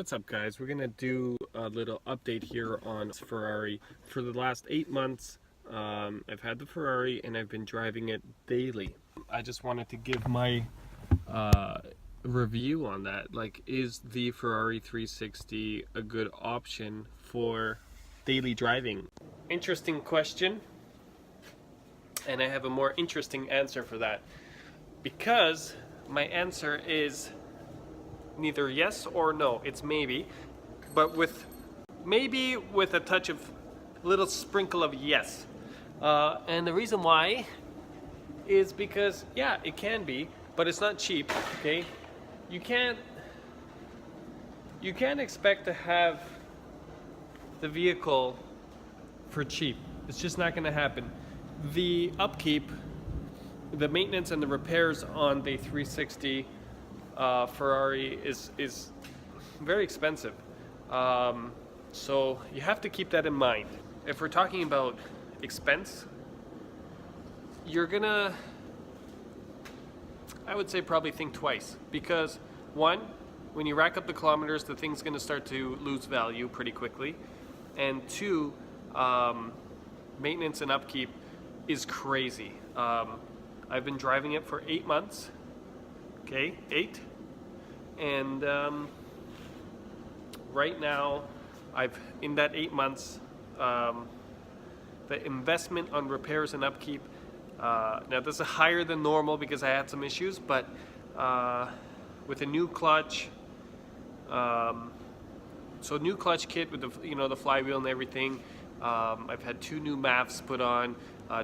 What's up, guys? We're gonna do a little update here on Ferrari. For the last 8 months, I've had the Ferrari and I've been driving it daily. I just wanted to give my review on that. Like, is the Ferrari 360 a good option for daily driving? Interesting question, and I have a more interesting answer for that. Because my answer is neither yes or no, it's maybe, but maybe with a touch of little sprinkle of yes. And the reason why is because, yeah, it can be, but it's not cheap, okay? You can't expect to have the vehicle for cheap. It's just not going to happen. The upkeep, the maintenance and the repairs on the 360 Ferrari is very expensive. So you have to keep that in mind. If we're talking about expense, you're gonna, I would say, probably think twice, because one, when you rack up the kilometers, the thing's gonna start to lose value pretty quickly, and two, maintenance and upkeep is crazy. I've been driving it for 8 months. Okay, 8, and right now, in that 8 months, the investment on repairs and upkeep. Now this is higher than normal because I had some issues, but with a new clutch, so new clutch kit with the flywheel and everything. I've had 2 new MAFs put on,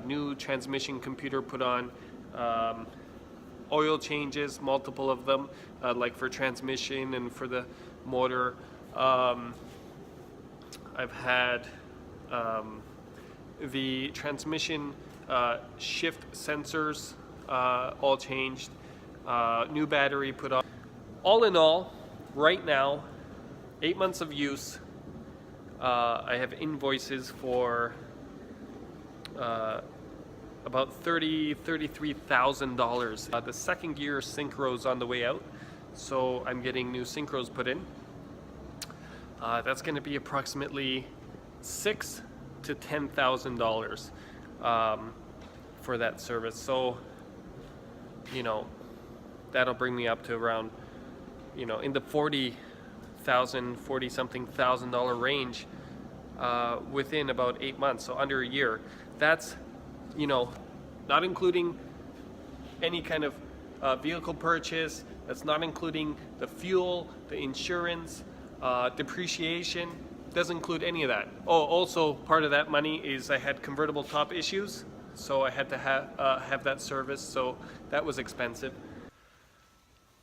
new transmission computer put on. Oil changes, multiple of them, like for transmission and for the motor. I've had the transmission shift sensors all changed, new battery put on. All in all, right now, 8 months of use, I have invoices for about $33,000. The second gear synchro's on the way out, so I'm getting new synchros put in. That's going to be approximately $6,000 to $10,000 for that service. So, that'll bring me up to around, in the $40-something thousand range within about 8 months, so under a year. That's not including any kind of vehicle purchase. That's not including the fuel, the insurance, depreciation. Doesn't include any of that. Oh, also part of that money is I had convertible top issues, so I had to have that service, so that was expensive.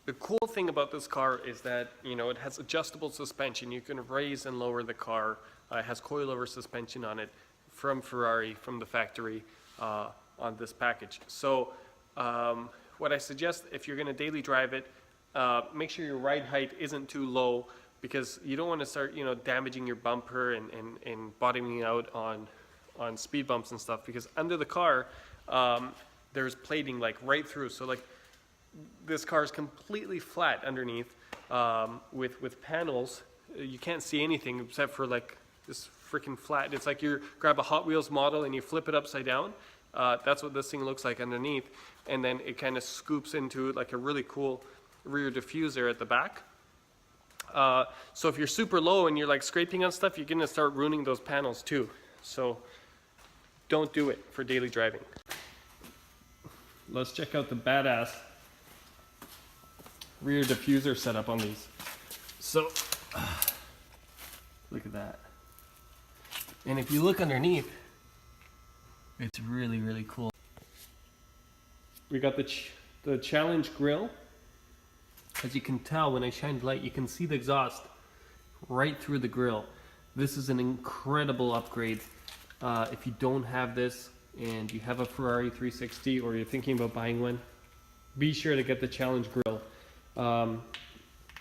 The cool thing about this car is that, it has adjustable suspension. You can raise and lower the car. It has coilover suspension on it from Ferrari, from the factory, on this package. So what I suggest, if you're going to daily drive it, make sure your ride height isn't too low, because you don't want to start damaging your bumper and bottoming out on speed bumps and stuff, because under the car there's plating like right through. So like this car is completely flat underneath, with panels. You can't see anything except for like this freaking flat. It's like you grab a Hot Wheels model and you flip it upside down. That's what this thing looks like underneath, and then it kind of scoops into like a really cool rear diffuser at the back. So if you're super low and you're like scraping on stuff, you're gonna start ruining those panels too. So don't do it for daily driving. Let's check out the badass rear diffuser setup on these. So look at that. And if you look underneath, it's really, really cool. We got the Challenge grill. As you can tell, when I shine the light, you can see the exhaust right through the grill. This is an incredible upgrade. If you don't have this and you have a Ferrari 360 or you're thinking about buying one, be sure to get the Challenge grill.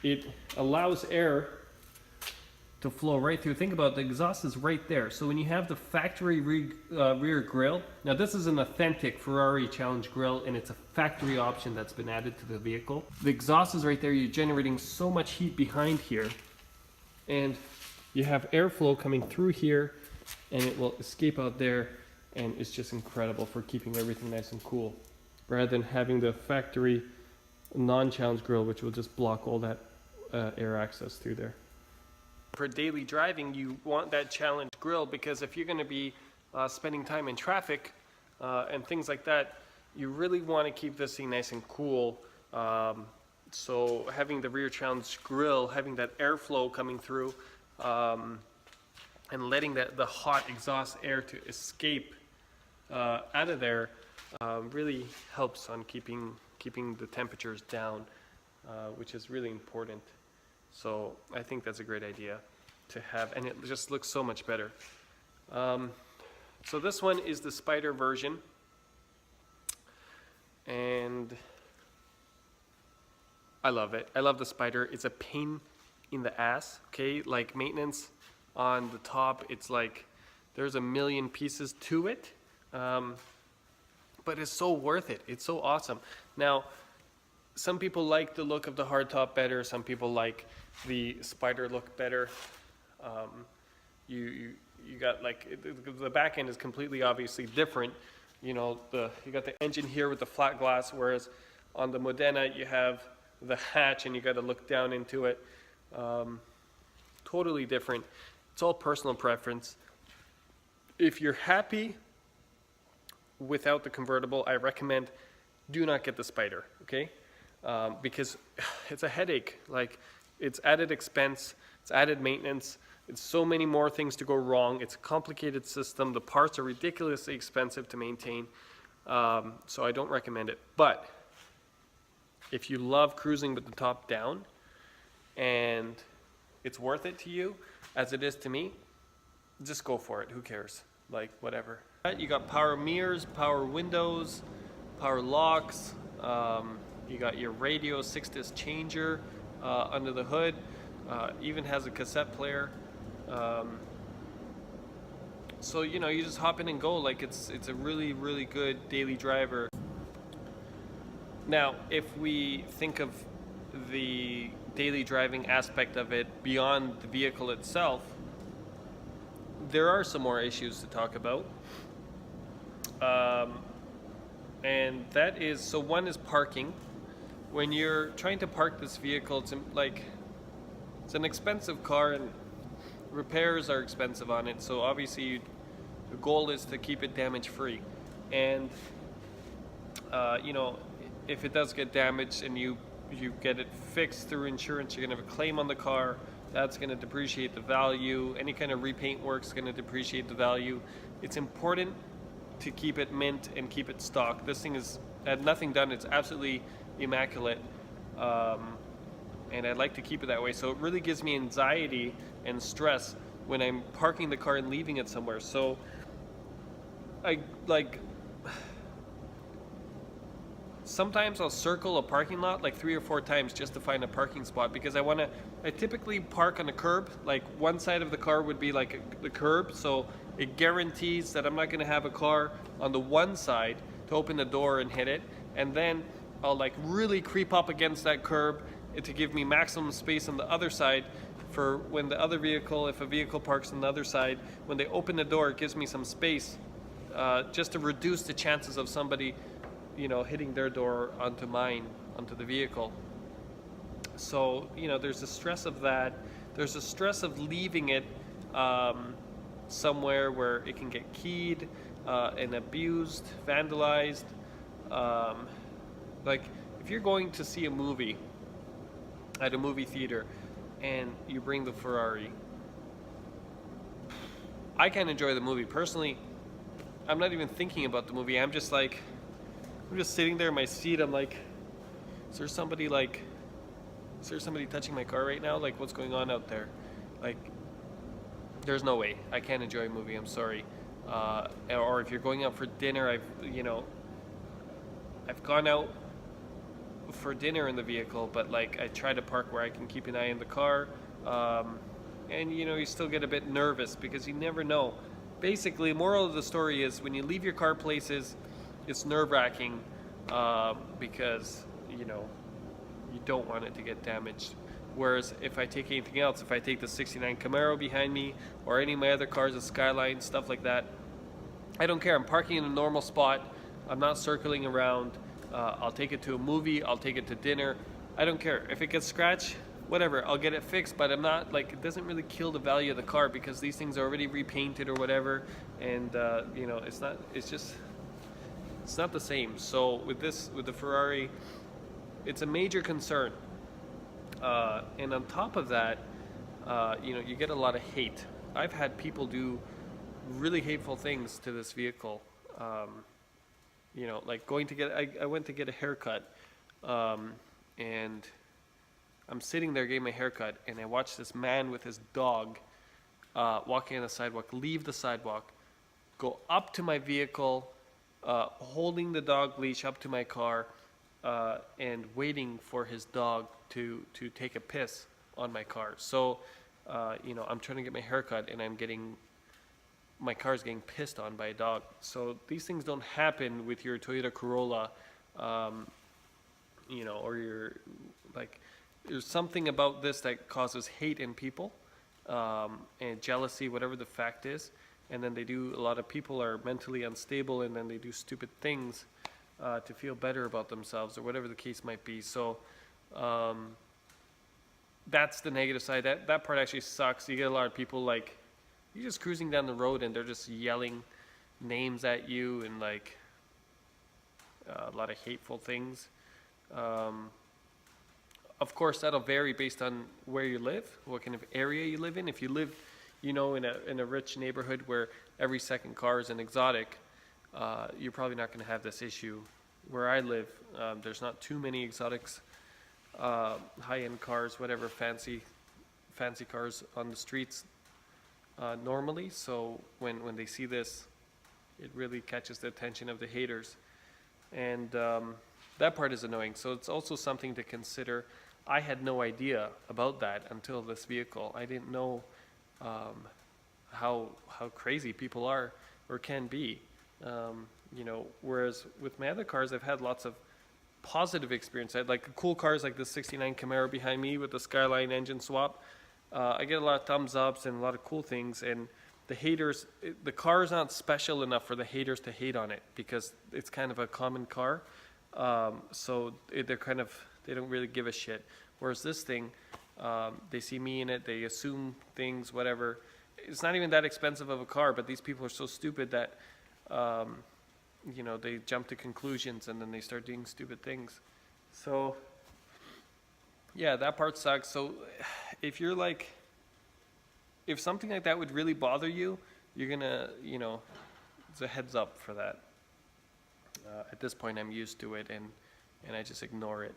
It allows air to flow right through. Think about it, the exhaust is right there. So when you have the factory rear grille, now this is an authentic Ferrari Challenge grille, and it's a factory option that's been added to the vehicle. The exhaust is right there. You're generating so much heat behind here and you have airflow coming through here, and it will escape out there, and it's just incredible for keeping everything nice and cool, rather than having the factory non-challenge grill, which will just block all that air access through there. For daily driving, you want that challenge grill, because if you're going to be spending time in traffic and things like that, you really want to keep this thing nice and cool. So having the rear challenge grill, having that airflow coming through, and letting the hot exhaust air to escape out of there really helps on keeping the temperatures down, which is really important. So I think that's a great idea to have, and it just looks so much better. So this one is the Spider version, and I love it. I love the Spider. It's a pain in the ass, okay? Like maintenance on the top, it's like there's a million pieces to it, but it's so worth it. It's so awesome. Now, some people like the look of the hardtop better. Some people like the Spider look better. You got like the back end is completely obviously different. You know, you got the engine here with the flat glass, whereas on the Modena you have the hatch and you got to look down into it. Totally different. It's all personal preference. If you're happy without the convertible, I recommend do not get the Spider, okay? Because it's a headache. Like, it's added expense, it's added maintenance, it's so many more things to go wrong. It's a complicated system. The parts are ridiculously expensive to maintain, so I don't recommend it. But if you love cruising with the top down and it's worth it to you, as it is to me, just go for it. Who cares? Like, whatever. You got power mirrors, power windows, power locks. You got your radio 6-disc changer under the hood. Even has a cassette player. So, you know, you just hop in and go. Like, it's a really, really good daily driver. Now, if we think of the daily driving aspect of it beyond the vehicle itself, there are some more issues to talk about. And that is, so one is parking. When you're trying to park this vehicle, it's an expensive car and repairs are expensive on it. So obviously the goal is to keep it damage free. And you know, if it does get damaged and you get it fixed through insurance, you're gonna have a claim on the car. That's gonna depreciate the value. Any kind of repaint work is gonna depreciate the value. It's important to keep it mint and keep it stock. This thing had nothing done. It's absolutely immaculate, and I'd like to keep it that way. So it really gives me anxiety and stress when I'm parking the car and leaving it somewhere. So sometimes I'll circle a parking lot like 3 or 4 times just to find a parking spot, because I typically park on a curb. Like, one side of the car would be like the curb, so it guarantees that I'm not going to have a car on the one side to open the door and hit it, and then I'll like really creep up against that curb to give me maximum space on the other side for when the other vehicle, if a vehicle parks on the other side, when they open the door, it gives me some space just to reduce the chances of somebody, you know, hitting their door onto the vehicle. So, you know, there's the stress of that. There's the stress of leaving it somewhere where it can get keyed and abused, vandalized. Like, if you're going to see a movie at a movie theater and you bring the Ferrari, I can't enjoy the movie. Personally, I'm not even thinking about the movie. I'm just sitting there in my seat. I'm like, is there somebody touching my car right now? Like, what's going on out there? Like, there's no way. I can't enjoy a movie. I'm sorry. Or if you're going out for dinner, I've gone out for dinner in the vehicle, but like, I try to park where I can keep an eye on the car. And you know, you still get a bit nervous because you never know. Basically, moral of the story is, when you leave your car places, it's nerve-wracking because, you know, you don't want it to get damaged. Whereas if I take anything else, if I take the 69 Camaro behind me or any of my other cars, the Skyline, stuff like that, I don't care. I'm parking in a normal spot. I'm not circling around. I'll take it to a movie. I'll take it to dinner. I don't care. If it gets scratched, whatever, I'll get it fixed. But I'm not like, it doesn't really kill the value of the car because these things are already repainted or whatever. And, you know, it's not the same. So with the Ferrari, it's a major concern. And on top of that, you know, you get a lot of hate. I've had people do really hateful things to this vehicle. You know, like I went to get a haircut, and I'm sitting there getting my haircut, and I watched this man with his dog walking on the sidewalk, leave the sidewalk, go up to my vehicle, holding the dog leash up to my car, and waiting for his dog to take a piss on my car. So, you know, I'm trying to get my haircut, and my car's getting pissed on by a dog. So these things don't happen with your Toyota Corolla, you know, or there's something about this that causes hate in people, and jealousy, whatever the fact is. And then a lot of people are mentally unstable, and then they do stupid things to feel better about themselves, or whatever the case might be. So that's the negative side. That part actually sucks. You get a lot of people like, you're just cruising down the road and they're just yelling names at you and like a lot of hateful things. Of course, that'll vary based on where you live, what kind of area you live in. If you live, you know, in a rich neighborhood where every second car is an exotic, you're probably not going to have this issue. Where I live, there's not too many exotics, high-end cars, whatever, fancy cars on the streets normally. So when they see this, it really catches the attention of the haters. And that part is annoying. So it's also something to consider. I had no idea about that until this vehicle. I didn't know how crazy people are or can be. You know, whereas with my other cars, I've had lots of positive experience. I had like cool cars like the 69 Camaro behind me with the Skyline engine swap. I get a lot of thumbs ups and a lot of cool things. And the haters, the car is not special enough for the haters to hate on it because it's kind of a common car. So they don't really give a shit. Whereas this thing, they see me in it, they assume things, whatever. It's not even that expensive of a car, but these people are so stupid that, you know, they jump to conclusions and then they start doing stupid things. So, yeah, that part sucks. So if something like that would really bother you, you're gonna, you know, it's a heads up for that. At this point, I'm used to it and I just ignore it.